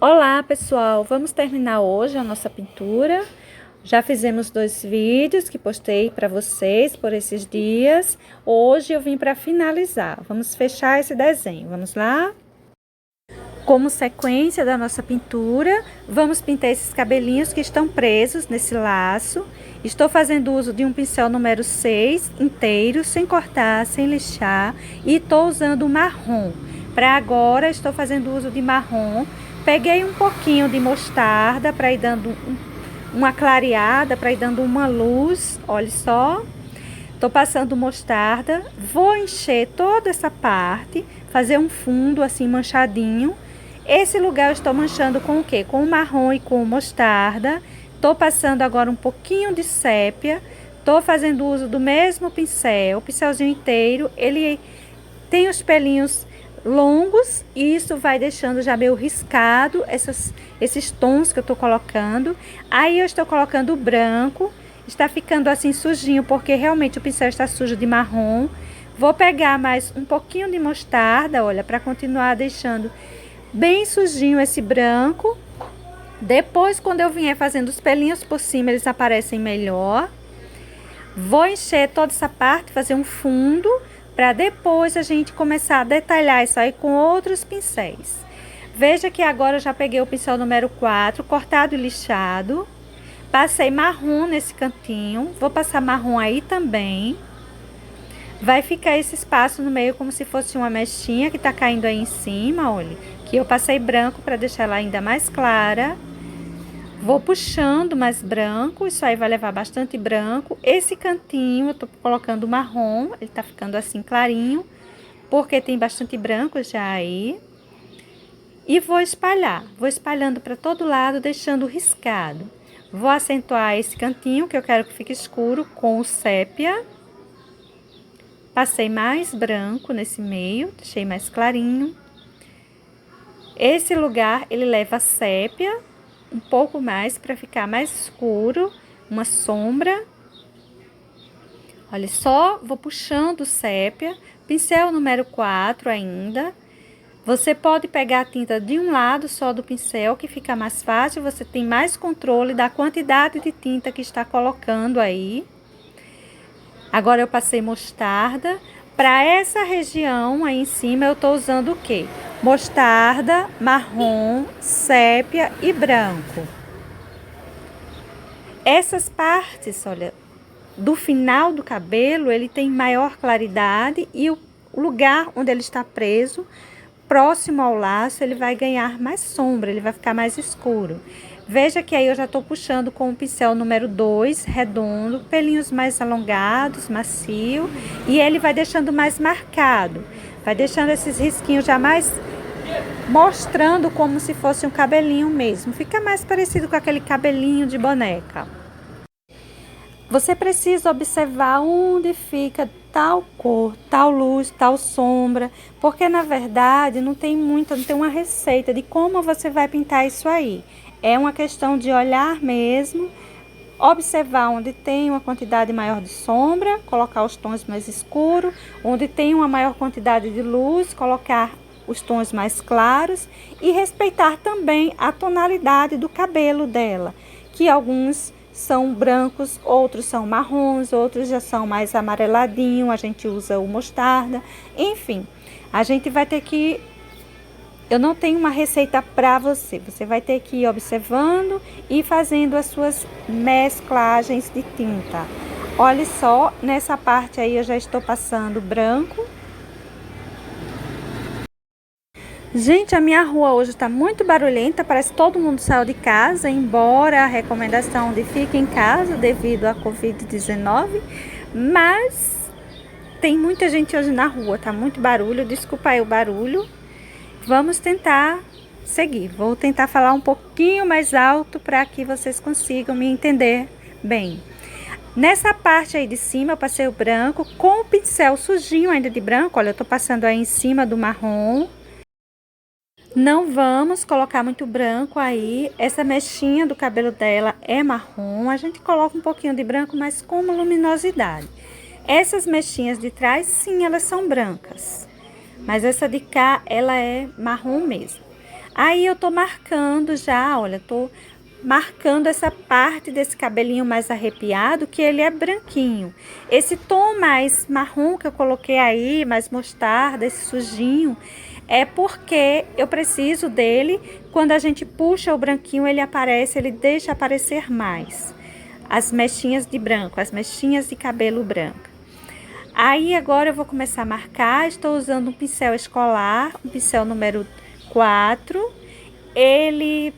Olá pessoal, vamos terminar hoje a nossa pintura. Já fizemos 2 vídeos que postei para vocês por esses dias. Hoje eu vim para finalizar. Vamos fechar esse desenho, vamos lá? Como sequência da nossa pintura, vamos pintar esses cabelinhos que estão presos nesse laço. Estou fazendo uso de um pincel número 6 inteiro, sem cortar, sem lixar, e estou usando o marrom. Para agora, estou fazendo uso de marrom. Peguei um pouquinho de mostarda para ir dando uma clareada, para ir dando uma luz, olha só. Tô passando mostarda, vou encher toda essa parte, fazer um fundo assim manchadinho. Esse lugar eu estou manchando com o quê? Com o marrom e com mostarda. Tô passando agora um pouquinho de sépia. Tô fazendo uso do mesmo pincel, pincelzinho inteiro. Ele tem os pelinhos longos e isso vai deixando já meio riscado esses tons que eu tô colocando. Aí eu estou colocando o branco. Está ficando assim sujinho, porque realmente o pincel está sujo de marrom. Vou pegar mais um pouquinho de mostarda, olha, para continuar deixando bem sujinho esse branco. Depois, quando eu vier fazendo os pelinhos por cima, eles aparecem melhor. Vou encher toda essa parte, fazer um fundo, para depois a gente começar a detalhar isso aí com outros pincéis. Veja que agora eu já peguei o pincel número 4, cortado e lixado. Passei marrom nesse cantinho, vou passar marrom aí também. Vai ficar esse espaço no meio como se fosse uma mechinha que tá caindo aí em cima, olha. Que eu passei branco para deixar ela ainda mais clara. Vou puxando mais branco, isso aí vai levar bastante branco. Esse cantinho eu tô colocando marrom, ele tá ficando assim clarinho, porque tem bastante branco já aí. E vou espalhando para todo lado, deixando riscado. Vou acentuar esse cantinho, que eu quero que fique escuro, com o sépia. Passei mais branco nesse meio, deixei mais clarinho. Esse lugar, ele leva sépia, um pouco mais, para ficar mais escuro, uma sombra. Olha só, vou puxando o sépia, pincel número 4 ainda. Você pode pegar a tinta de um lado só do pincel, que fica mais fácil, você tem mais controle da quantidade de tinta que está colocando aí. Agora eu passei mostarda. Para essa região aí em cima eu estou usando o quê? Mostarda, marrom, sépia e branco. Essas partes, olha, do final do cabelo, ele tem maior claridade e o lugar onde ele está preso, próximo ao laço, ele vai ganhar mais sombra, ele vai ficar mais escuro. Veja que aí eu já tô puxando com o pincel número 2, redondo, pelinhos mais alongados, macio, e ele vai deixando mais marcado. Vai deixando esses risquinhos já mais mostrando como se fosse um cabelinho mesmo. Fica mais parecido com aquele cabelinho de boneca. Você precisa observar onde fica tal cor, tal luz, tal sombra, porque na verdade não tem uma receita de como você vai pintar isso aí. É uma questão de olhar mesmo, observar onde tem uma quantidade maior de sombra, colocar os tons mais escuros, onde tem uma maior quantidade de luz, colocar os tons mais claros e respeitar também a tonalidade do cabelo dela, que alguns são brancos, outros são marrons, outros já são mais amareladinho, a gente usa o mostarda, enfim, a gente vai ter que... Eu não tenho uma receita para você, você vai ter que ir observando e fazendo as suas mesclagens de tinta. Olha só, nessa parte aí eu já estou passando branco. Gente, a minha rua hoje está muito barulhenta, parece que todo mundo saiu de casa, embora a recomendação de fique em casa devido à Covid-19, mas tem muita gente hoje na rua, tá muito barulho, desculpa aí o barulho. Vamos tentar seguir, vou tentar falar um pouquinho mais alto para que vocês consigam me entender bem. Nessa parte aí de cima eu passei o branco com o pincel sujinho ainda de branco, olha, eu tô passando aí em cima do marrom. Não vamos colocar muito branco aí, essa mechinha do cabelo dela é marrom, a gente coloca um pouquinho de branco, mas com uma luminosidade. Essas mechinhas de trás, sim, elas são brancas, mas essa de cá, ela é marrom mesmo. Aí eu tô marcando já, olha, tô marcando essa parte desse cabelinho mais arrepiado, que ele é branquinho. Esse tom mais marrom que eu coloquei aí, mais mostarda, esse sujinho, é porque eu preciso dele. Quando a gente puxa o branquinho, ele aparece, ele deixa aparecer mais as mechinhas de branco, as mechinhas de cabelo branco. Aí agora eu vou começar a marcar. Estou usando um pincel escolar, um pincel número 4. Ele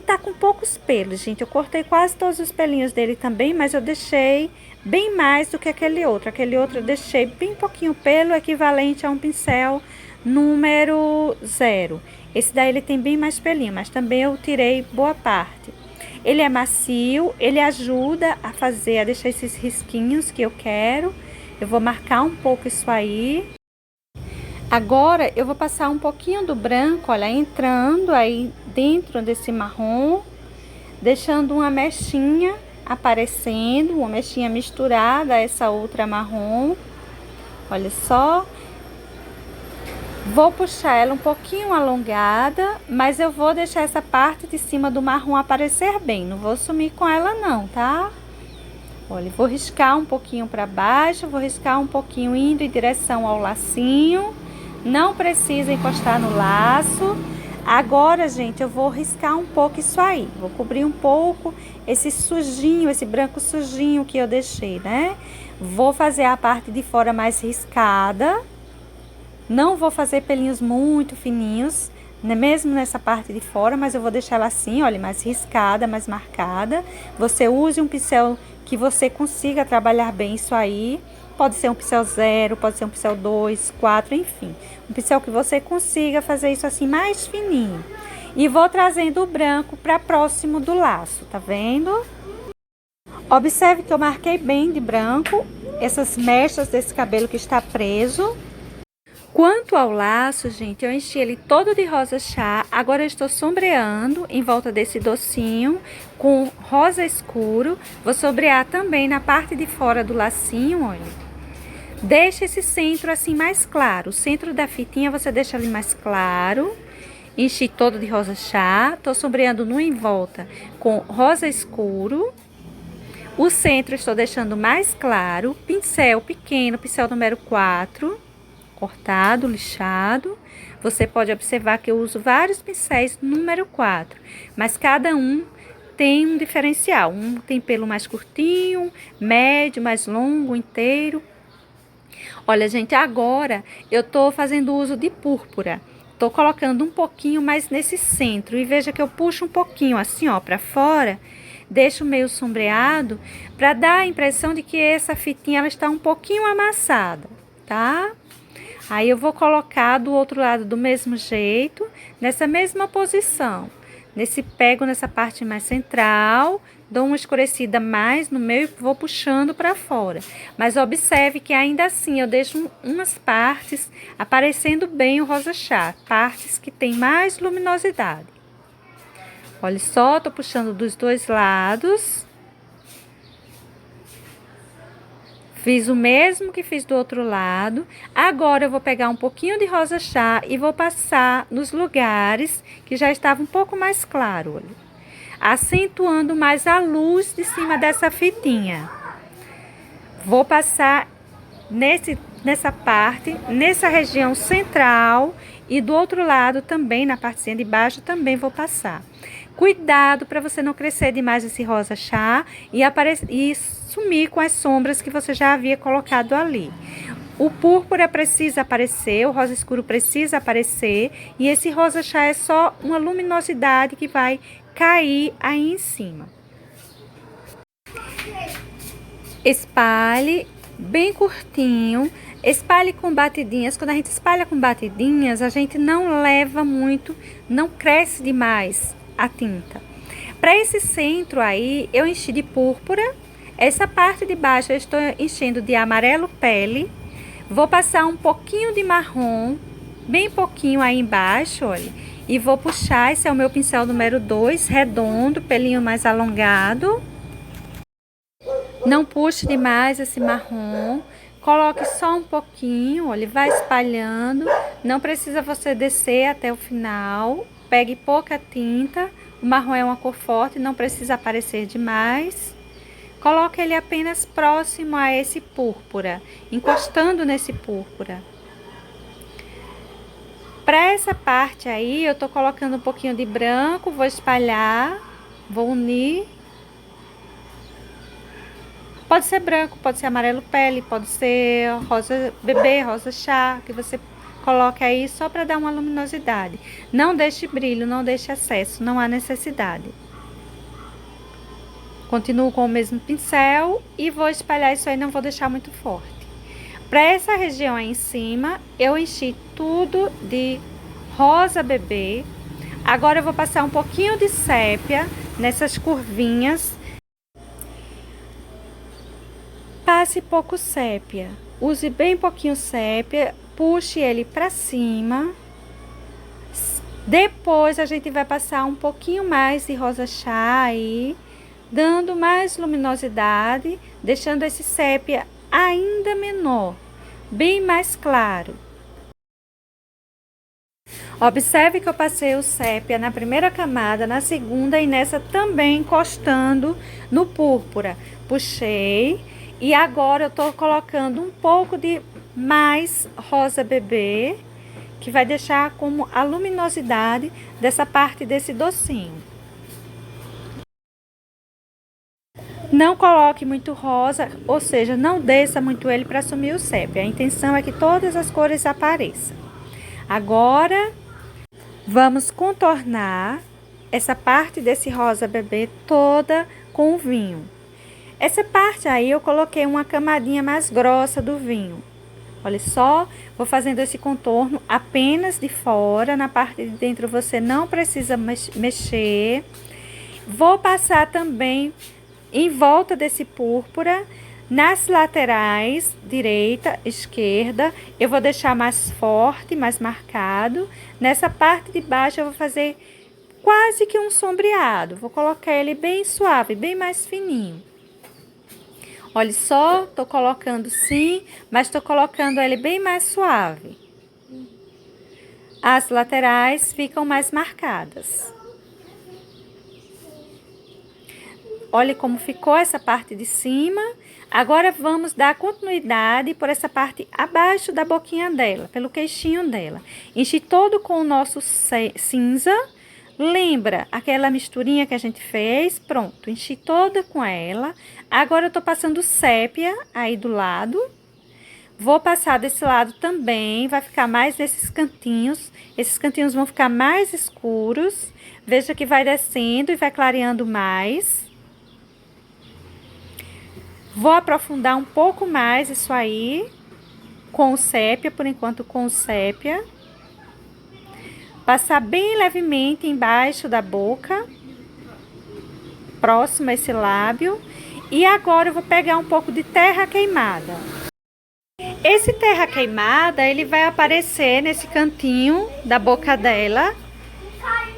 tá com poucos pelos, gente. Eu cortei quase todos os pelinhos dele também, mas eu deixei bem mais do que aquele outro. Aquele outro eu deixei bem pouquinho pelo, equivalente a um pincel número 0. Esse daí ele tem bem mais pelinho, mas também eu tirei boa parte. Ele é macio, ele ajuda a fazer, a deixar esses risquinhos que eu quero. Eu vou marcar um pouco isso aí. Agora eu vou passar um pouquinho do branco, olha, entrando aí dentro desse marrom, deixando uma mechinha aparecendo, uma mechinha misturada a essa outra marrom. Olha só. Vou puxar ela um pouquinho alongada, mas eu vou deixar essa parte de cima do marrom aparecer bem. Não vou sumir com ela não, tá? Olha, vou riscar um pouquinho para baixo, vou riscar um pouquinho indo em direção ao lacinho. Não precisa encostar no laço. Agora, gente, eu vou riscar um pouco isso aí. Vou cobrir um pouco esse sujinho, esse branco sujinho que eu deixei, né? Vou fazer a parte de fora mais riscada. Não vou fazer pelinhos muito fininhos, né? Mesmo nessa parte de fora, mas eu vou deixar ela assim, olha, mais riscada, mais marcada. Você use um pincel que você consiga trabalhar bem isso aí. Pode ser um pincel 0, pode ser um pincel 2, 4, enfim. Um pincel que você consiga fazer isso assim mais fininho. E vou trazendo o branco para próximo do laço, tá vendo? Observe que eu marquei bem de branco essas mechas desse cabelo que está preso. Quanto ao laço, gente, eu enchi ele todo de rosa chá. Agora eu estou sombreando em volta desse docinho com rosa escuro. Vou sombrear também na parte de fora do lacinho, olha. Deixa esse centro assim mais claro. O centro da fitinha você deixa ali mais claro. Enchi todo de rosa chá. Tô sombreando no em volta com rosa escuro. O centro estou deixando mais claro. Pincel pequeno, pincel número 4. Cortado, lixado. Você pode observar que eu uso vários pincéis número 4, mas cada um tem um diferencial. Um tem pelo mais curtinho, médio, mais longo, inteiro. Olha, gente, agora eu tô fazendo uso de púrpura. Tô colocando um pouquinho mais nesse centro e veja que eu puxo um pouquinho assim, ó, para fora. Deixo meio sombreado para dar a impressão de que essa fitinha ela está um pouquinho amassada, tá? Aí eu vou colocar do outro lado do mesmo jeito, nessa mesma posição. Pego nessa parte mais central, dou uma escurecida mais no meio e vou puxando para fora. Mas observe que ainda assim eu deixo umas partes aparecendo bem o rosa chá, partes que tem mais luminosidade. Olha só, tô puxando dos dois lados. Fiz o mesmo que fiz do outro lado. Agora eu vou pegar um pouquinho de rosa chá e vou passar nos lugares que já estava um pouco mais claro, olha, acentuando mais a luz de cima dessa fitinha. Vou passar nessa parte, nessa região central e do outro lado também, na partezinha de baixo, também vou passar. Cuidado para você não crescer demais esse rosa chá e sumir com as sombras que você já havia colocado ali. O púrpura precisa aparecer, o rosa escuro precisa aparecer e esse rosa chá é só uma luminosidade que vai cair aí em cima. Espalhe bem curtinho, espalhe com batidinhas. Quando a gente espalha com batidinhas, a gente não leva muito, não cresce demais a tinta. Para esse centro aí, eu enchi de púrpura. Essa parte de baixo eu estou enchendo de amarelo pele. Vou passar um pouquinho de marrom, bem pouquinho aí embaixo, olha. E vou puxar, esse é o meu pincel número 2, redondo, pelinho mais alongado. Não puxe demais esse marrom. Coloque só um pouquinho, olha, vai espalhando. Não precisa você descer até o final. Pegue pouca tinta. O marrom é uma cor forte, não precisa aparecer demais. Coloque ele apenas próximo a esse púrpura, encostando nesse púrpura. Para essa parte aí, eu tô colocando um pouquinho de branco, vou espalhar, vou unir. Pode ser branco, pode ser amarelo pele, pode ser rosa bebê, rosa chá, que você coloca aí só para dar uma luminosidade. Não deixe brilho, não deixe excesso, não há necessidade. Continuo com o mesmo pincel e vou espalhar isso aí, não vou deixar muito forte. Para essa região aí em cima, eu enchi tudo de rosa bebê. Agora eu vou passar um pouquinho de sépia nessas curvinhas. Passe pouco sépia, use bem pouquinho sépia, puxe ele para cima. Depois a gente vai passar um pouquinho mais de rosa chá aí, dando mais luminosidade, deixando esse sépia ainda menor, bem mais claro. Observe que eu passei o sépia na primeira camada, na segunda e nessa também encostando no púrpura. Puxei e agora eu tô colocando um pouco de mais rosa bebê, que vai deixar como a luminosidade dessa parte desse docinho. Não coloque muito rosa, ou seja, não desça muito ele para assumir o sépia. A intenção é que todas as cores apareçam. Agora, vamos contornar essa parte desse rosa bebê toda com o vinho. Essa parte aí eu coloquei uma camadinha mais grossa do vinho. Olha só, vou fazendo esse contorno apenas de fora, na parte de dentro você não precisa mexer. Vou passar também em volta desse púrpura, nas laterais, direita, esquerda, eu vou deixar mais forte, mais marcado. Nessa parte de baixo eu vou fazer quase que um sombreado, vou colocar ele bem suave, bem mais fininho. Olha só, tô colocando sim, mas tô colocando ele bem mais suave. As laterais ficam mais marcadas. Olha como ficou essa parte de cima. Agora vamos dar continuidade por essa parte abaixo da boquinha dela, pelo queixinho dela. Enchi todo com o nosso cinza. Lembra aquela misturinha que a gente fez? Pronto, enchi toda com ela. Agora eu tô passando sépia aí do lado. Vou passar desse lado também, vai ficar mais nesses cantinhos. Esses cantinhos vão ficar mais escuros. Veja que vai descendo e vai clareando mais. Vou aprofundar um pouco mais isso aí com o sépia, por enquanto com o sépia. Passar bem levemente embaixo da boca, próximo a esse lábio. E agora eu vou pegar um pouco de terra queimada. Esse terra queimada, ele vai aparecer nesse cantinho da boca dela,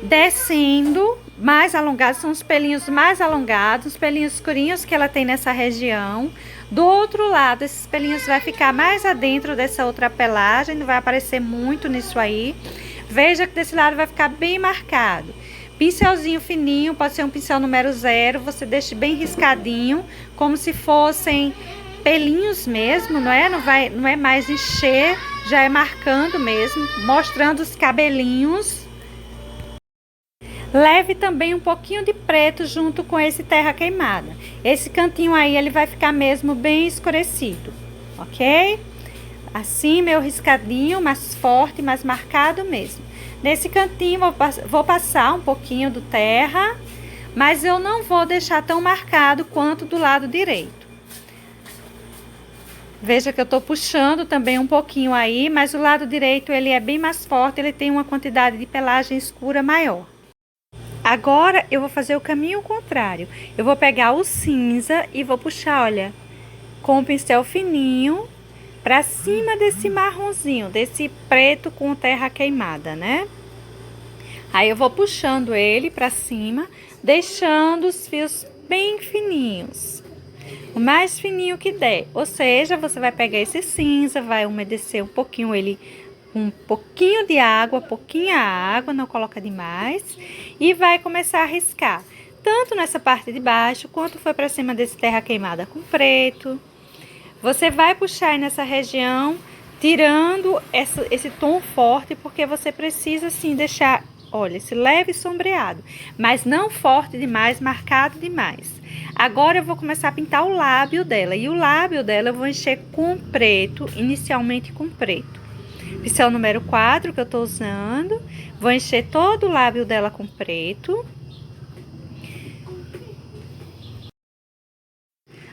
descendo, mais alongados, são os pelinhos mais alongados, os pelinhos escurinhos que ela tem nessa região. Do outro lado, esses pelinhos vai ficar mais adentro dessa outra pelagem, não vai aparecer muito nisso aí. Veja que desse lado vai ficar bem marcado. Pincelzinho fininho, pode ser um pincel número 0, você deixa bem riscadinho, como se fossem pelinhos mesmo, não é? Não é mais encher, já é marcando mesmo, mostrando os cabelinhos. Leve também um pouquinho de preto junto com esse terra queimada. Esse cantinho aí, ele vai ficar mesmo bem escurecido, ok? Assim, meu riscadinho, mais forte, mais marcado mesmo. Nesse cantinho, vou passar um pouquinho do terra, mas eu não vou deixar tão marcado quanto do lado direito. Veja que eu tô puxando também um pouquinho aí, mas o lado direito, ele é bem mais forte, ele tem uma quantidade de pelagem escura maior. Agora, eu vou fazer o caminho contrário. Eu vou pegar o cinza e vou puxar, olha, com o pincel fininho, pra cima desse marronzinho, desse preto com terra queimada, né? Aí eu vou puxando ele pra cima, deixando os fios bem fininhos. O mais fininho que der. Ou seja, você vai pegar esse cinza, vai umedecer um pouquinho ele com um pouquinho de água, pouquinha água, não coloca demais. E vai começar a riscar. Tanto nessa parte de baixo, quanto foi para cima desse terra queimada com preto. Você vai puxar aí nessa região, tirando esse tom forte, porque você precisa assim deixar, olha, esse leve sombreado, mas não forte demais, marcado demais. Agora eu vou começar a pintar o lábio dela, e o lábio dela eu vou encher com preto, inicialmente com preto. Pincel número 4 que eu tô usando, vou encher todo o lábio dela com preto.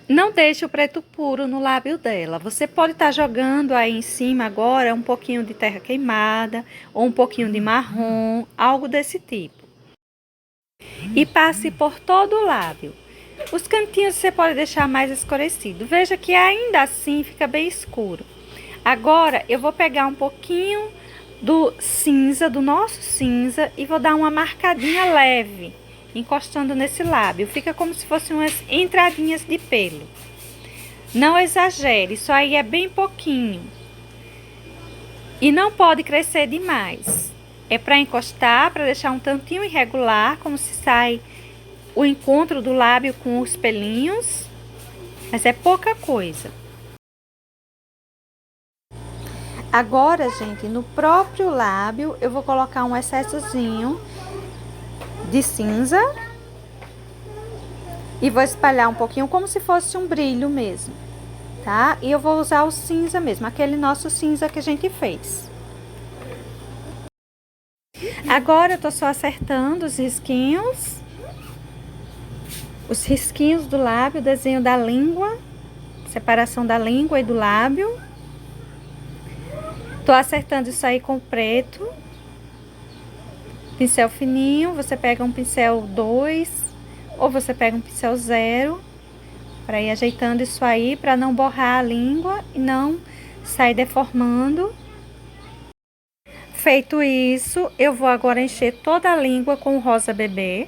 Não deixe o preto puro no lábio dela. Você pode estar jogando aí em cima agora um pouquinho de terra queimada ou um pouquinho de marrom, algo desse tipo. E passe por todo o lábio. Os cantinhos você pode deixar mais escurecido. Veja que ainda assim fica bem escuro. Agora eu vou pegar um pouquinho do cinza, do nosso cinza, e vou dar uma marcadinha leve, encostando nesse lábio. Fica como se fossem umas entradinhas de pelo. Não exagere, isso aí é bem pouquinho. E não pode crescer demais. É para encostar, para deixar um tantinho irregular, como se sai o encontro do lábio com os pelinhos. Mas é pouca coisa. Agora, gente, no próprio lábio, eu vou colocar um excessozinho de cinza. E vou espalhar um pouquinho como se fosse um brilho mesmo, tá? E eu vou usar o cinza mesmo, aquele nosso cinza que a gente fez. Agora eu tô só acertando os risquinhos. Os risquinhos do lábio, desenho da língua, separação da língua e do lábio. Tô acertando isso aí com preto. Pincel fininho, você pega um pincel 2 ou você pega um pincel 0 para ir ajeitando isso aí, para não borrar a língua e não sair deformando. Feito isso, eu vou agora encher toda a língua com o rosa bebê.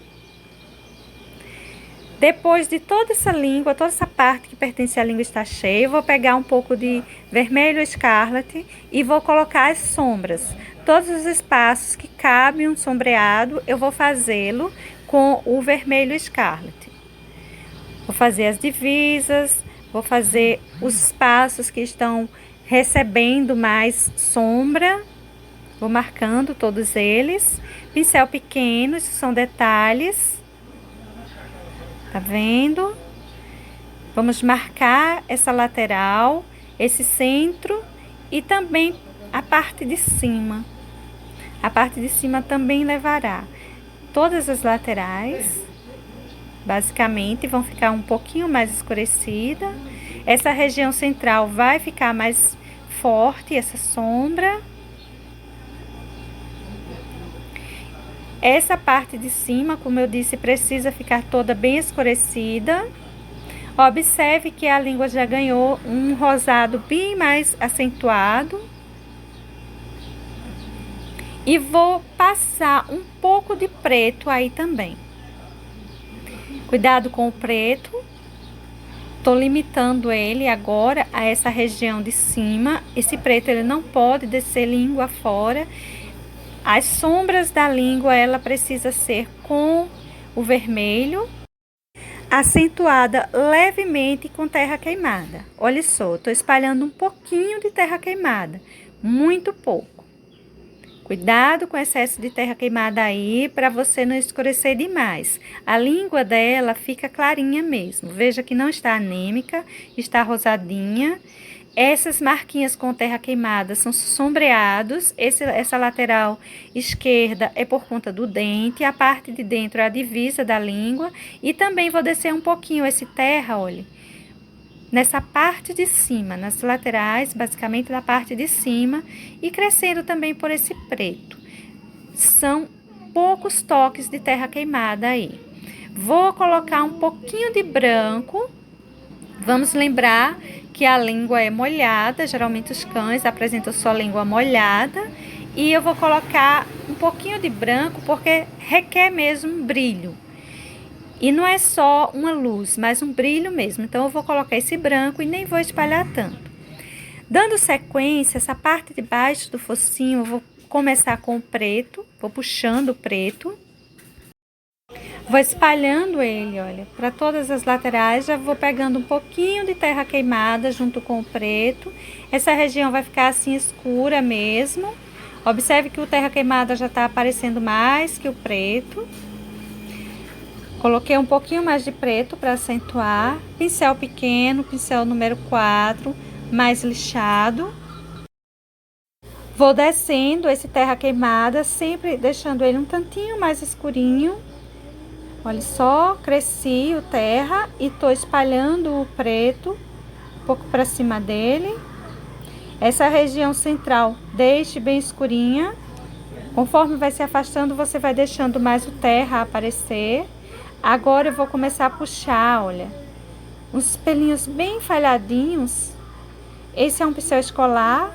Depois de toda essa língua, toda essa parte que pertence à língua estar cheia, eu vou pegar um pouco de vermelho Scarlet e vou colocar as sombras. Todos os espaços que cabe um sombreado, eu vou fazê-lo com o vermelho Scarlet. Vou fazer as divisas, vou fazer os espaços que estão recebendo mais sombra. Vou marcando todos eles. Pincel pequeno, esses são detalhes. Tá vendo? Vamos marcar essa lateral, esse centro e também a parte de cima. A parte de cima também levará todas as laterais. Basicamente, vão ficar um pouquinho mais escurecida. Essa região central vai ficar mais forte, essa sombra. Essa parte de cima, como eu disse, precisa ficar toda bem escurecida. Observe que a língua já ganhou um rosado bem mais acentuado. E vou passar um pouco de preto aí também. Cuidado com o preto. Tô limitando ele agora a essa região de cima. Esse preto, ele não pode descer língua fora. As sombras da língua, ela precisa ser com o vermelho, acentuada levemente com terra queimada. Olha só, tô espalhando um pouquinho de terra queimada, muito pouco. Cuidado com o excesso de terra queimada aí, para você não escurecer demais. A língua dela fica clarinha mesmo. Veja que não está anêmica, está rosadinha. Essas marquinhas com terra queimada são sombreados. Essa lateral esquerda é por conta do dente. A parte de dentro é a divisa da língua. E também vou descer um pouquinho esse terra, olha, nessa parte de cima, nas laterais, basicamente na parte de cima, e crescendo também por esse preto. São poucos toques de terra queimada aí. Vou colocar um pouquinho de branco. Vamos lembrar que a língua é molhada, geralmente os cães apresentam sua língua molhada. E eu vou colocar um pouquinho de branco, porque requer mesmo brilho. E não é só uma luz, mas um brilho mesmo. Então, eu vou colocar esse branco e nem vou espalhar tanto. Dando sequência, essa parte de baixo do focinho, eu vou começar com o preto. Vou puxando o preto. Vou espalhando ele, olha, para todas as laterais. Já vou pegando um pouquinho de terra queimada junto com o preto. Essa região vai ficar assim escura mesmo. Observe que o terra queimada já tá aparecendo mais que o preto. Coloquei um pouquinho mais de preto para acentuar. Pincel pequeno, pincel número 4, mais lixado. Vou descendo esse terra queimada, sempre deixando ele um tantinho mais escurinho. Olha só, cresci o terra e tô espalhando o preto um pouco para cima dele. Essa região central deixe bem escurinha. Conforme vai se afastando, você vai deixando mais o terra aparecer. Agora eu vou começar a puxar, olha, uns pelinhos bem falhadinhos. Esse é um pincel escolar,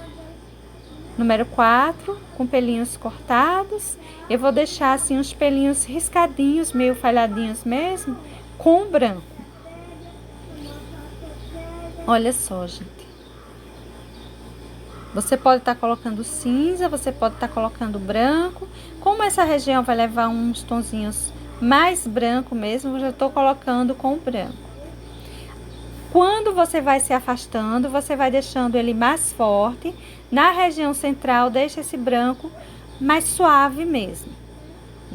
número 4, com pelinhos cortados. Eu vou deixar assim uns pelinhos riscadinhos, meio falhadinhos mesmo, com branco. Olha só, gente. Você pode estar colocando cinza, você pode estar colocando branco. Como essa região vai levar uns tonzinhos mais branco mesmo, eu já estou colocando com branco. Quando você vai se afastando, você vai deixando ele mais forte. Na região central, deixa esse branco mais suave mesmo.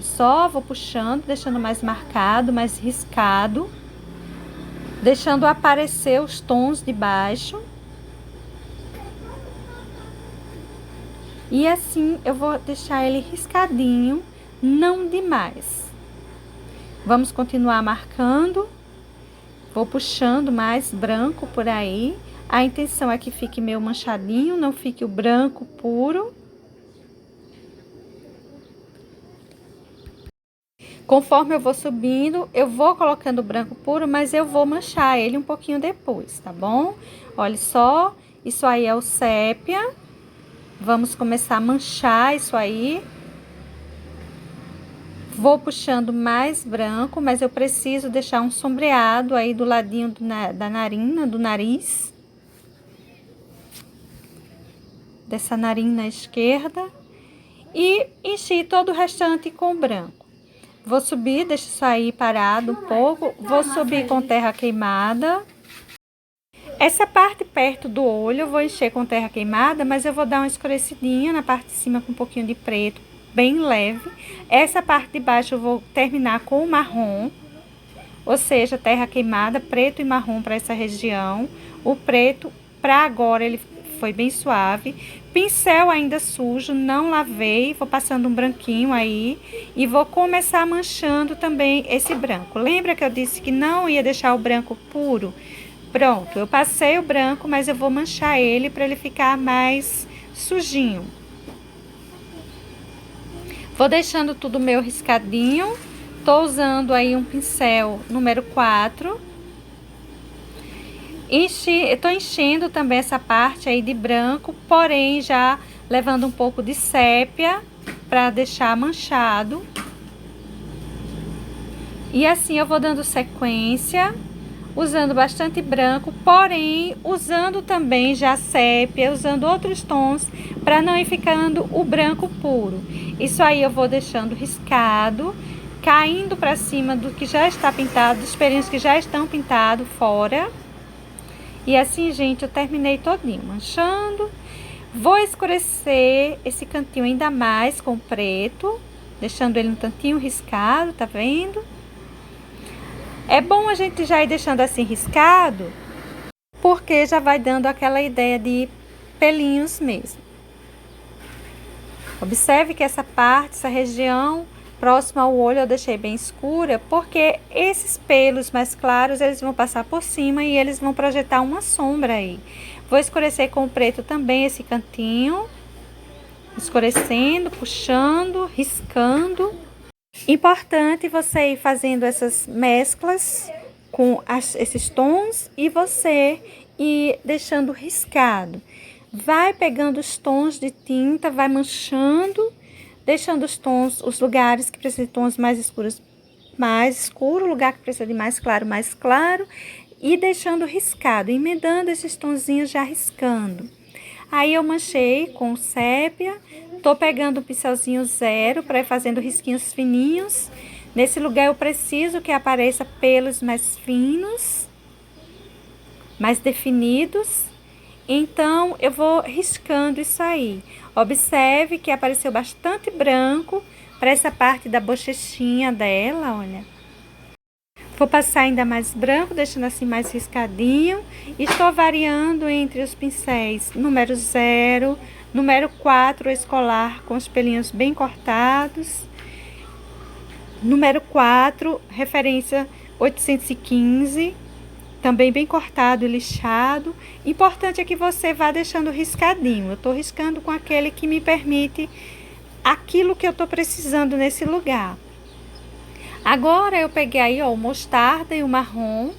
Só vou puxando, deixando mais marcado, mais riscado. Deixando aparecer os tons de baixo. E assim eu vou deixar ele riscadinho, não demais. Vamos continuar marcando. Vou puxando mais branco por aí. A intenção é que fique meio manchadinho, não fique o branco puro. Conforme eu vou subindo, eu vou colocando o branco puro, mas eu vou manchar ele um pouquinho depois, tá bom? Olha só, isso aí é o sépia. Vamos começar a manchar isso aí. Vou puxando mais branco, mas eu preciso deixar um sombreado aí do ladinho da narina, do nariz. Dessa narina esquerda. E enchi todo o restante com branco. Vou subir, deixa isso aí parado um pouco. Vou subir com terra queimada. Essa parte perto do olho eu vou encher com terra queimada, mas eu vou dar uma escurecidinha na parte de cima com um pouquinho de preto, bem leve. Essa parte de baixo eu vou terminar com o marrom, ou seja, terra queimada, preto e marrom para essa região. O preto, para agora, ele foi bem suave. Pincel ainda sujo, não lavei, vou passando um branquinho aí e vou começar manchando também esse branco. Lembra que eu disse que não ia deixar o branco puro? Pronto, eu passei o branco, mas eu vou manchar ele para ele ficar mais sujinho. Vou deixando tudo meio riscadinho. Tô usando aí um pincel número 4. Tô enchendo também essa parte aí de branco, porém já levando um pouco de sépia para deixar manchado. E assim eu vou dando sequência, usando bastante branco, porém usando também já sépia, usando outros tons para não ir ficando o branco puro. Isso aí eu vou deixando riscado, caindo para cima do que já está pintado, dos pelinhos que já estão pintados fora. E assim, gente, eu terminei todinho manchando. Vou escurecer esse cantinho ainda mais com preto, deixando ele um tantinho riscado, tá vendo? É bom a gente já ir deixando assim riscado, porque já vai dando aquela ideia de pelinhos mesmo. Observe que essa parte, essa região próxima ao olho eu deixei bem escura, porque esses pelos mais claros, eles vão passar por cima e eles vão projetar uma sombra aí. Vou escurecer com o preto também esse cantinho, escurecendo, puxando, riscando. Importante você ir fazendo essas mesclas com esses tons e você ir deixando riscado. Vai pegando os tons de tinta, vai manchando, deixando os tons, os lugares que precisam de tons mais escuros mais escuro, lugar que precisa de mais claro, e deixando riscado, emendando esses tonzinhos já riscando. Aí eu manchei com sépia, tô pegando o pincelzinho 0 para ir fazendo risquinhos fininhos. Nesse lugar eu preciso que apareça pelos mais finos, mais definidos. Então eu vou riscando isso aí. Observe que apareceu bastante branco para essa parte da bochechinha dela, olha. Vou passar ainda mais branco, deixando assim mais riscadinho. Estou variando entre os pincéis número 0, número 4 escolar com os pelinhos bem cortados. Número 4, referência 815, também bem cortado e lixado. Importante é que você vá deixando riscadinho. Eu estou riscando com aquele que me permite aquilo que eu estou precisando nesse lugar. Agora eu peguei aí, ó, o mostarda e o marrom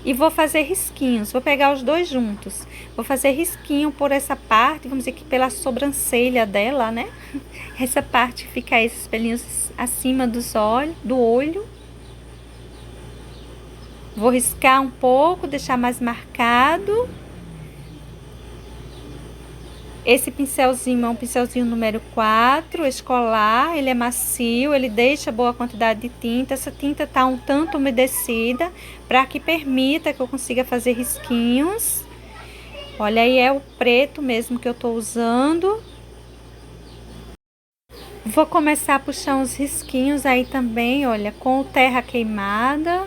e vou fazer risquinhos. Vou pegar os dois juntos. Vou fazer risquinho por essa parte, vamos dizer que pela sobrancelha dela, né? Essa parte fica esses pelinhos acima dos olhos, do olho. Vou riscar um pouco, deixar mais marcado. Esse pincelzinho é um pincelzinho número 4, escolar, ele é macio, ele deixa boa quantidade de tinta. Essa tinta tá um tanto umedecida, para que permita que eu consiga fazer risquinhos. Olha aí, é o preto mesmo que eu tô usando. Vou começar a puxar uns risquinhos aí também, olha, com terra queimada.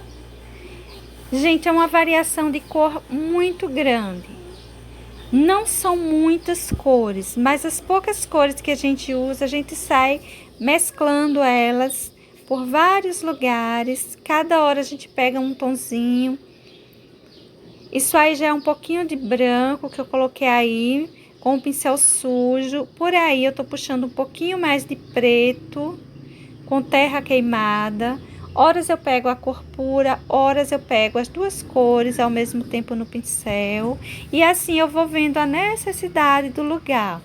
Gente, é uma variação de cor muito grande. Não são muitas cores, mas as poucas cores que a gente usa, a gente sai mesclando elas por vários lugares. Cada hora a gente pega um tonzinho. Isso aí já é um pouquinho de branco que eu coloquei aí com o pincel sujo. Por aí eu tô puxando um pouquinho mais de preto com terra queimada. Horas eu pego a cor pura, horas eu pego as duas cores ao mesmo tempo no pincel. E assim eu vou vendo a necessidade do lugar.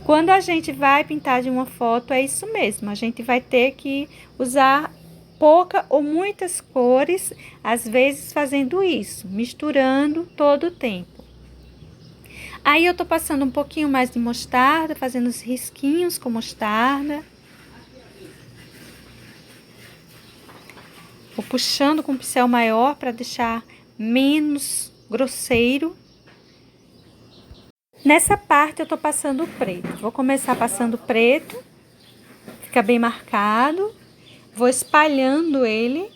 Quando a gente vai pintar de uma foto, é isso mesmo. A gente vai ter que usar pouca ou muitas cores, às vezes fazendo isso, misturando todo o tempo. Aí eu tô passando um pouquinho mais de mostarda, fazendo os risquinhos com mostarda. Vou puxando com o pincel maior para deixar menos grosseiro. Nessa parte eu tô passando o preto. Vou começar passando preto, fica bem marcado. Vou espalhando ele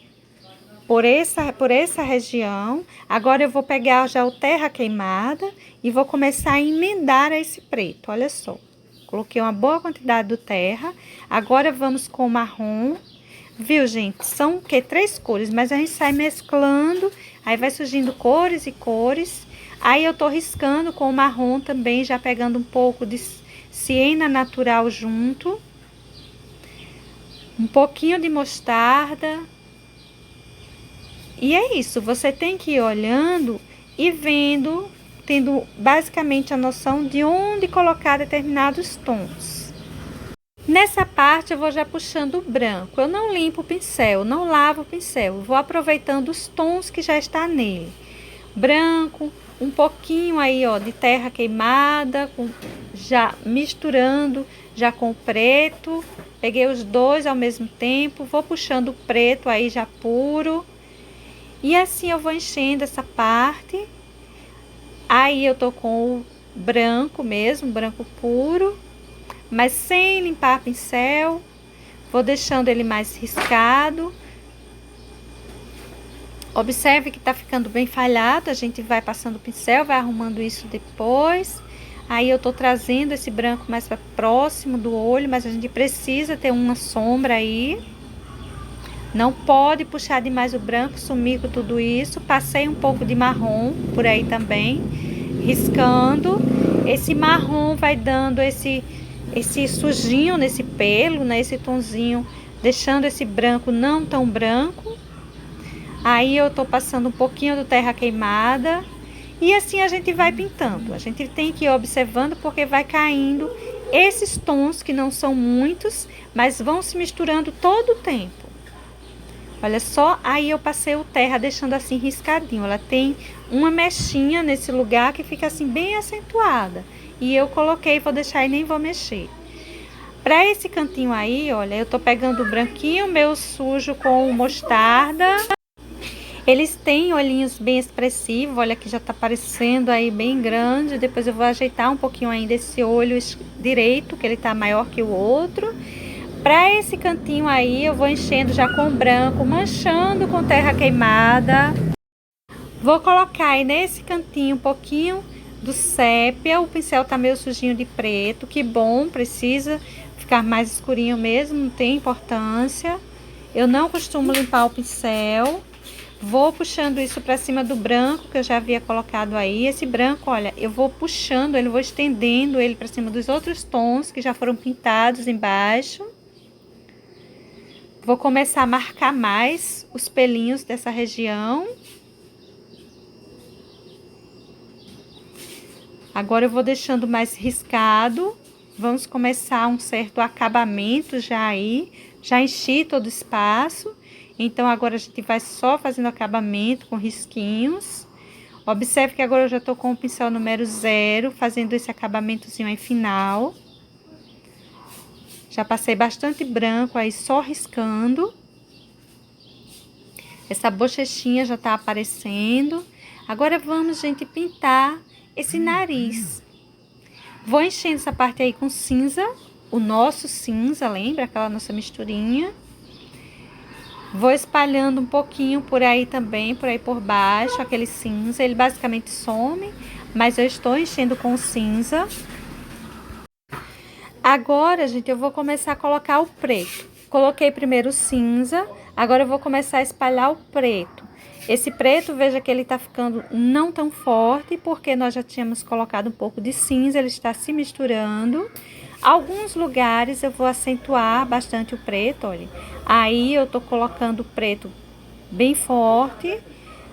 por essa região. Agora eu vou pegar já o terra queimada e vou começar a emendar esse preto. Olha só, coloquei uma boa quantidade do terra. Agora vamos com o marrom. Viu, gente? São o quê? 3 cores, mas a gente sai mesclando, aí vai surgindo cores e cores. Aí eu tô riscando com o marrom também, já pegando um pouco de siena natural junto. Um pouquinho de mostarda. E é isso, você tem que ir olhando e vendo, tendo basicamente a noção de onde colocar determinados tons. Nessa parte eu vou já puxando o branco. Eu não limpo o pincel, não lavo o pincel. Eu vou aproveitando os tons que já está nele. Branco, um pouquinho aí, ó, de terra queimada, já misturando já com o preto. Peguei os dois ao mesmo tempo, vou puxando o preto aí já puro. E assim eu vou enchendo essa parte. Aí eu tô com o branco mesmo, branco puro, mas sem limpar pincel. Vou deixando ele mais riscado. Observe que tá ficando bem falhado. A gente vai passando o pincel, vai arrumando isso depois. Aí eu tô trazendo esse branco mais para próximo do olho, mas a gente precisa ter uma sombra aí. Não pode puxar demais o branco, sumir com tudo isso. Passei um pouco de marrom por aí também, riscando. Esse marrom vai dando esse sujinho nesse pelo, né? Esse tonzinho, deixando esse branco não tão branco. Aí eu tô passando um pouquinho do terra queimada. E assim a gente vai pintando. A gente tem que ir observando porque vai caindo esses tons que não são muitos, mas vão se misturando todo o tempo. Olha só, aí eu passei o terra deixando assim riscadinho. Ela tem uma mechinha nesse lugar que fica assim bem acentuada. E eu coloquei, vou deixar e nem vou mexer. Para esse cantinho aí, olha, eu tô pegando o branquinho meu sujo com mostarda. Eles têm olhinhos bem expressivos, olha que já tá aparecendo aí bem grande. Depois eu vou ajeitar um pouquinho ainda esse olho direito, que ele tá maior que o outro. Para esse cantinho aí, eu vou enchendo já com branco, manchando com terra queimada. Vou colocar aí nesse cantinho um pouquinho do sépia. O pincel tá meio sujinho de preto, que bom, precisa ficar mais escurinho mesmo, não tem importância. Eu não costumo limpar o pincel. Vou puxando isso para cima do branco que eu já havia colocado aí. Esse branco, olha, eu vou puxando ele, vou estendendo ele para cima dos outros tons que já foram pintados embaixo. Vou começar a marcar mais os pelinhos dessa região. Agora eu vou deixando mais riscado. Vamos começar um certo acabamento já aí. Já enchi todo o espaço. Então agora a gente vai só fazendo acabamento com risquinhos. Observe que agora eu já tô com o pincel número 0, fazendo esse acabamentozinho aí final. Já passei bastante branco aí, só riscando. Essa bochechinha já tá aparecendo. Agora vamos, gente, pintar esse nariz. Vou enchendo essa parte aí com cinza, o nosso cinza, lembra? Aquela nossa misturinha. Vou espalhando um pouquinho por aí também, por aí por baixo, aquele cinza. Ele basicamente some, mas eu estou enchendo com cinza. Agora, gente, eu vou começar a colocar o preto. Coloquei primeiro o cinza, agora eu vou começar a espalhar o preto. Esse preto, veja que ele tá ficando não tão forte, porque nós já tínhamos colocado um pouco de cinza, ele está se misturando. Alguns lugares eu vou acentuar bastante o preto, olha. Aí eu tô colocando o preto bem forte,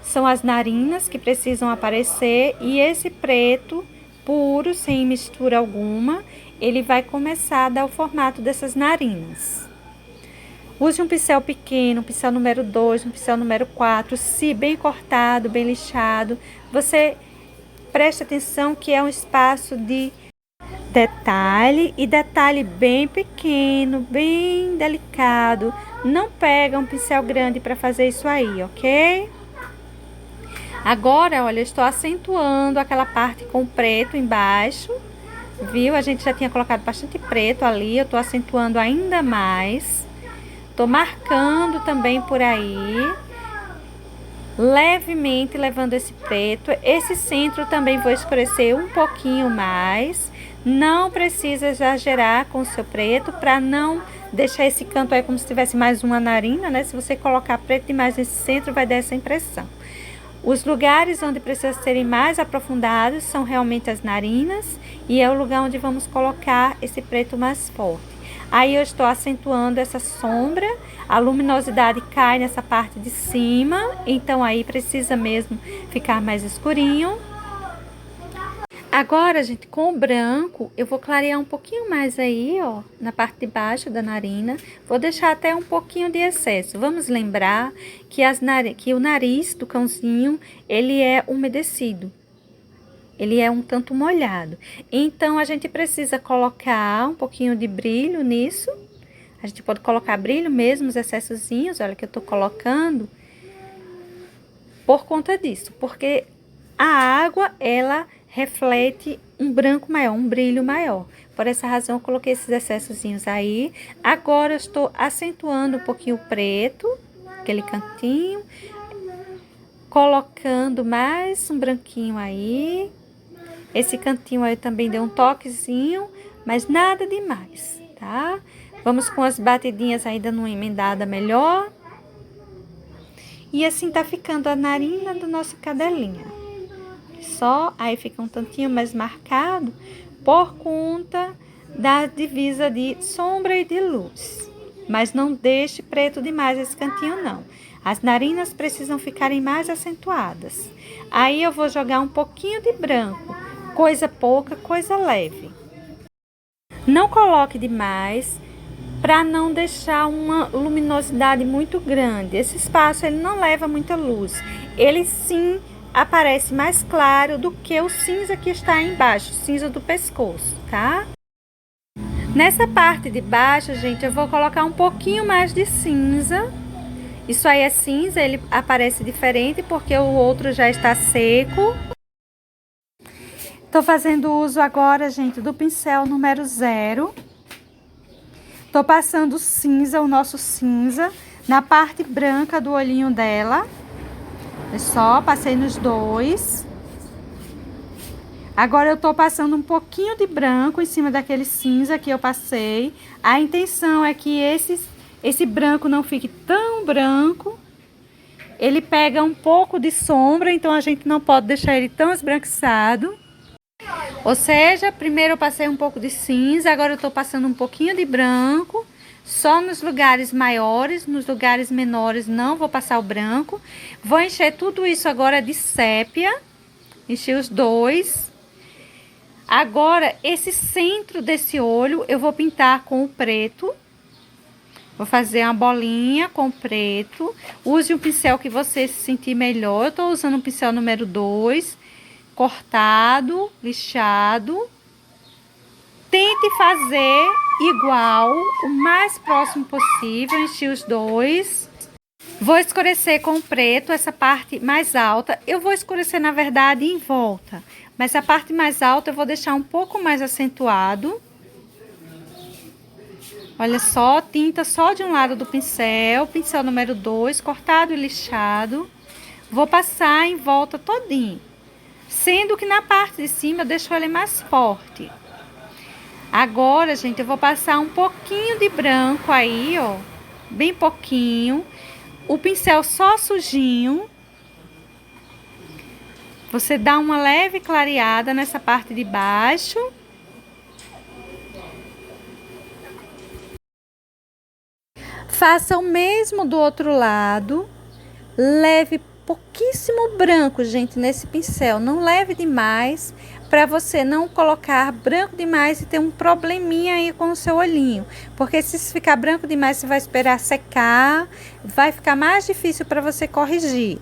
são as narinas que precisam aparecer, e esse preto puro, sem mistura alguma, ele vai começar a dar o formato dessas narinas. Use um pincel pequeno, um pincel número 2, um pincel número 4, se bem cortado, bem lixado. Você preste atenção que é um espaço de detalhe e detalhe bem pequeno, bem delicado. Não pega um pincel grande para fazer isso aí, ok? Agora, olha, eu estou acentuando aquela parte com preto embaixo, viu? A gente já tinha colocado bastante preto ali, eu tô acentuando ainda mais. Tô marcando também por aí, levemente levando esse preto. Esse centro também vou escurecer um pouquinho mais. Não precisa exagerar com o seu preto para não deixar esse canto aí como se tivesse mais uma narina, né? Se você colocar preto demais nesse centro, vai dar essa impressão. Os lugares onde precisa serem mais aprofundados são realmente as narinas, e é o lugar onde vamos colocar esse preto mais forte. Aí eu estou acentuando essa sombra, a luminosidade cai nessa parte de cima, então aí precisa mesmo ficar mais escurinho. Agora, gente, com o branco, eu vou clarear um pouquinho mais aí, ó, na parte de baixo da narina. Vou deixar até um pouquinho de excesso. Vamos lembrar que o nariz do cãozinho, ele é umedecido. Ele é um tanto molhado. Então, a gente precisa colocar um pouquinho de brilho nisso. A gente pode colocar brilho mesmo, os excessozinhos, olha que eu tô colocando. Por conta disso, porque a água, ela reflete um branco maior, um brilho maior. Por essa razão, eu coloquei esses excessozinhos aí. Agora, eu estou acentuando um pouquinho o preto, aquele cantinho. Colocando mais um branquinho aí. Esse cantinho aí também deu um toquezinho, mas nada demais, tá? Vamos com as batidinhas aí dando uma emendada melhor. E assim tá ficando a narina do nosso cadelinha. Só aí fica um tantinho mais marcado por conta da divisa de sombra e de luz. Mas não deixe preto demais esse cantinho, não. As narinas precisam ficarem mais acentuadas. Aí eu vou jogar um pouquinho de branco. Coisa pouca, coisa leve. Não coloque demais. para não deixar uma luminosidade muito grande. Esse espaço ele não leva muita luz. Ele sim aparece mais claro do que o cinza que está embaixo, o cinza do pescoço, tá? Nessa parte de baixo, gente, eu vou colocar um pouquinho mais de cinza. Isso aí é cinza, ele aparece diferente porque o outro já está seco. Tô fazendo uso agora, gente, do pincel número 0. Tô passando cinza, o nosso cinza, na parte branca do olhinho dela. É só, passei nos dois. Agora eu tô passando um pouquinho de branco em cima daquele cinza que eu passei. A intenção é que esse branco não fique tão branco. Ele pega um pouco de sombra, então a gente não pode deixar ele tão esbranquiçado. Ou seja, primeiro eu passei um pouco de cinza, agora eu tô passando um pouquinho de branco. Só nos lugares maiores, nos lugares menores não vou passar o branco. Vou encher tudo isso agora de sépia. Enchi os dois. Agora, esse centro desse olho eu vou pintar com o preto. Vou fazer uma bolinha com preto. Use o pincel que você se sentir melhor. Eu tô usando o pincel número 2, cortado, lixado. Tente fazer igual, o mais próximo possível. Enchi os dois. Vou escurecer com preto essa parte mais alta. Eu vou escurecer, na verdade, em volta. Mas a parte mais alta eu vou deixar um pouco mais acentuado. Olha só, tinta só de um lado do pincel. Pincel número 2, cortado e lixado. Vou passar em volta todinho. Sendo que na parte de cima eu deixo ele mais forte. Agora, gente, eu vou passar um pouquinho de branco aí, ó. Bem pouquinho. O pincel só sujinho. Você dá uma leve clareada nessa parte de baixo. Faça o mesmo do outro lado. Leve pouquíssimo branco, gente, nesse pincel. Não leve demais, para você não colocar branco demais e ter um probleminha aí com o seu olhinho. Porque se ficar branco demais, você vai esperar secar, vai ficar mais difícil para você corrigir.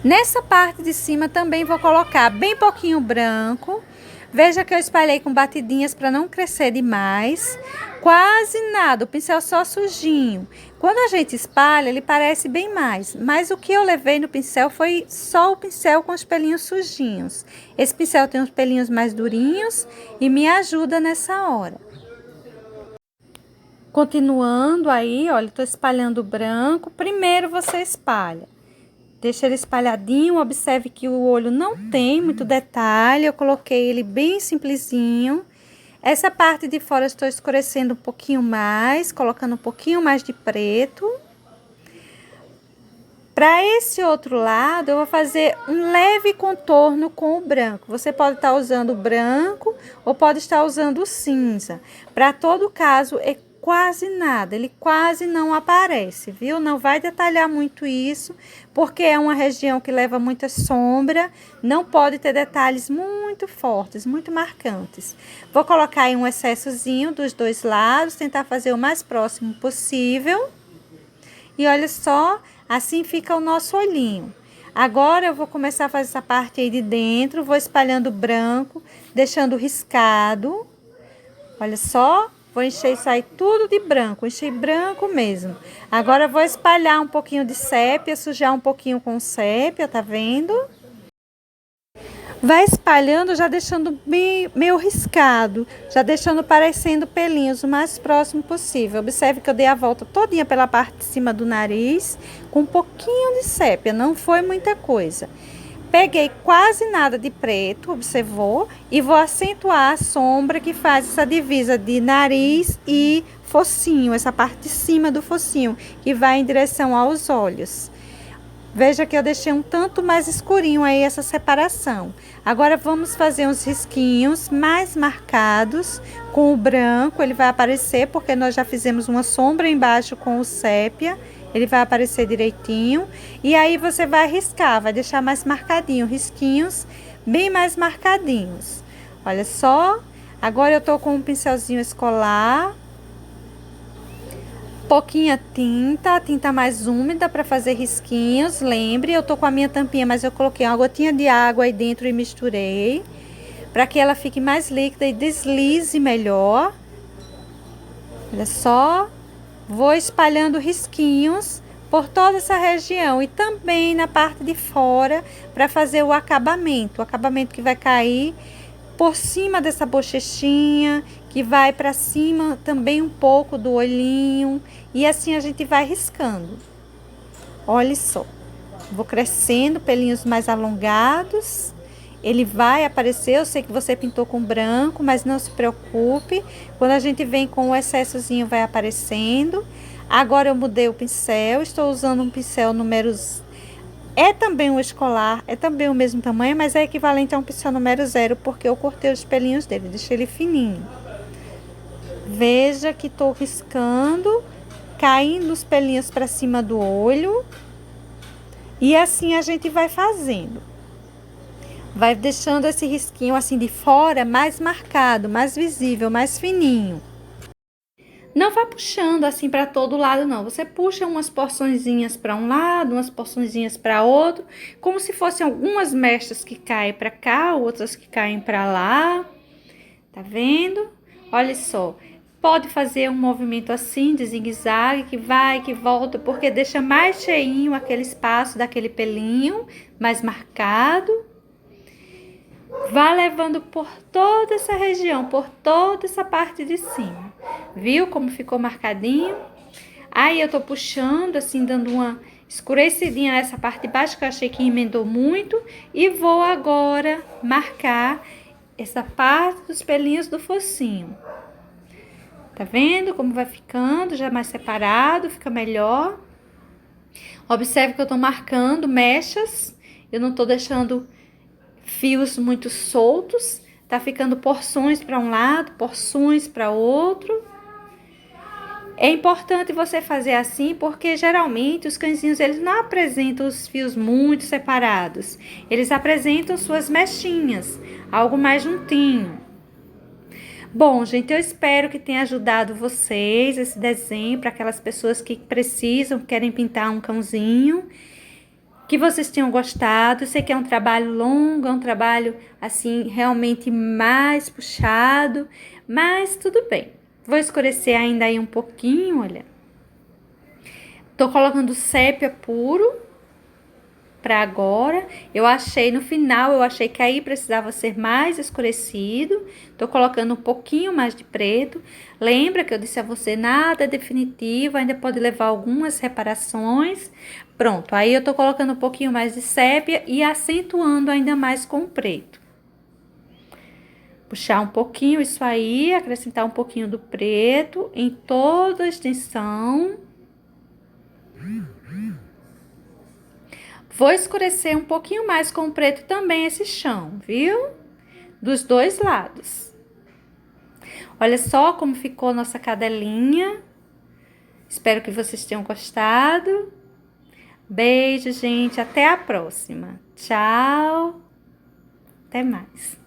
Nessa parte de cima também vou colocar bem pouquinho branco. Veja que eu espalhei com batidinhas para não crescer demais. Quase nada, o pincel só sujinho. Quando a gente espalha, ele parece bem mais. Mas o que eu levei no pincel foi só o pincel com os pelinhos sujinhos. Esse pincel tem uns pelinhos mais durinhos e me ajuda nessa hora. Continuando aí, olha, tô espalhando o branco. Primeiro você espalha. Deixa ele espalhadinho, observe que o olho não tem muito detalhe, eu coloquei ele bem simplesinho. Essa parte de fora eu estou escurecendo um pouquinho mais, colocando um pouquinho mais de preto. Para esse outro lado, eu vou fazer um leve contorno com o branco. Você pode estar usando o branco ou pode estar usando o cinza. Para todo caso, é quase nada, ele quase não aparece, viu? Não vai detalhar muito isso, porque é uma região que leva muita sombra, não pode ter detalhes muito fortes, muito marcantes. Vou colocar aí um excessozinho dos dois lados, tentar fazer o mais próximo possível. E olha só, assim fica o nosso olhinho. Agora eu vou começar a fazer essa parte aí de dentro, vou espalhando branco, deixando riscado. Olha só. Vou encher isso aí tudo de branco, encher branco mesmo. Agora eu vou espalhar um pouquinho de sépia, sujar um pouquinho com sépia, tá vendo? Vai espalhando, já deixando bem, meio riscado, já deixando parecendo pelinhos o mais próximo possível. Observe que eu dei a volta todinha pela parte de cima do nariz, com um pouquinho de sépia, não foi muita coisa. Peguei quase nada de preto, observou? E vou acentuar a sombra que faz essa divisa de nariz e focinho, essa parte de cima do focinho, que vai em direção aos olhos. Veja que eu deixei um tanto mais escurinho aí essa separação. Agora vamos fazer uns risquinhos mais marcados com o branco, ele vai aparecer porque nós já fizemos uma sombra embaixo com o sépia. Ele vai aparecer direitinho. E aí você vai riscar, vai deixar mais marcadinho, risquinhos bem mais marcadinhos. Olha só, agora eu tô com um pincelzinho escolar. Pouquinha tinta, a tinta mais úmida para fazer risquinhos. Lembre, eu tô com a minha tampinha, mas eu coloquei uma gotinha de água aí dentro e misturei, para que ela fique mais líquida e deslize melhor. Olha só, vou espalhando risquinhos por toda essa região e também na parte de fora para fazer o acabamento que vai cair por cima dessa bochechinha, que vai para cima também um pouco do olhinho, e assim a gente vai riscando. Olha só, vou crescendo, pelinhos mais alongados. Ele vai aparecer, eu sei que você pintou com branco, mas não se preocupe. Quando a gente vem com o excessozinho, vai aparecendo. Agora eu mudei o pincel, estou usando um pincel números... É também um escolar, é também o mesmo tamanho, mas é equivalente a um pincel número 0, porque eu cortei os pelinhos dele, deixei ele fininho. Veja que estou riscando, caindo os pelinhos para cima do olho. E assim a gente vai fazendo. Vai deixando esse risquinho assim de fora mais marcado, mais visível, mais fininho. Não vá puxando assim para todo lado, não. Você puxa umas porçõezinhas para um lado, umas porçõezinhas para outro, como se fossem algumas mechas que caem para cá, outras que caem para lá. Tá vendo? Olha só. Pode fazer um movimento assim de zigue-zague, que vai, que volta, porque deixa mais cheinho aquele espaço daquele pelinho, mais marcado. Vá levando por toda essa região, por toda essa parte de cima. Viu como ficou marcadinho? Aí eu tô puxando, assim, dando uma escurecidinha nessa parte de baixo, que eu achei que emendou muito. E vou agora marcar essa parte dos pelinhos do focinho. Tá vendo como vai ficando? Já mais separado, fica melhor. Observe que eu tô marcando mechas. Eu não tô deixando fios muito soltos, tá ficando porções para um lado, porções para outro. É importante você fazer assim, porque geralmente os cãezinhos eles não apresentam os fios muito separados. Eles apresentam suas mechinhas, algo mais juntinho. Bom, gente, eu espero que tenha ajudado vocês esse desenho para aquelas pessoas que precisam, querem pintar um cãozinho. Que vocês tenham gostado. Eu sei que é um trabalho longo, é um trabalho assim realmente mais puxado, mas tudo bem. Vou escurecer ainda aí um pouquinho, olha. Tô colocando sépia puro para agora. No final eu achei que aí precisava ser mais escurecido. Tô colocando um pouquinho mais de preto. Lembra que eu disse a você, nada é definitivo, ainda pode levar algumas reparações. Pronto, aí eu tô colocando um pouquinho mais de sépia e acentuando ainda mais com o preto. Puxar um pouquinho isso aí, acrescentar um pouquinho do preto em toda a extensão. Vou escurecer um pouquinho mais com o preto também esse chão, viu? Dos dois lados. Olha só como ficou nossa cadelinha. Espero que vocês tenham gostado. Beijo, gente. Até a próxima. Tchau. Até mais.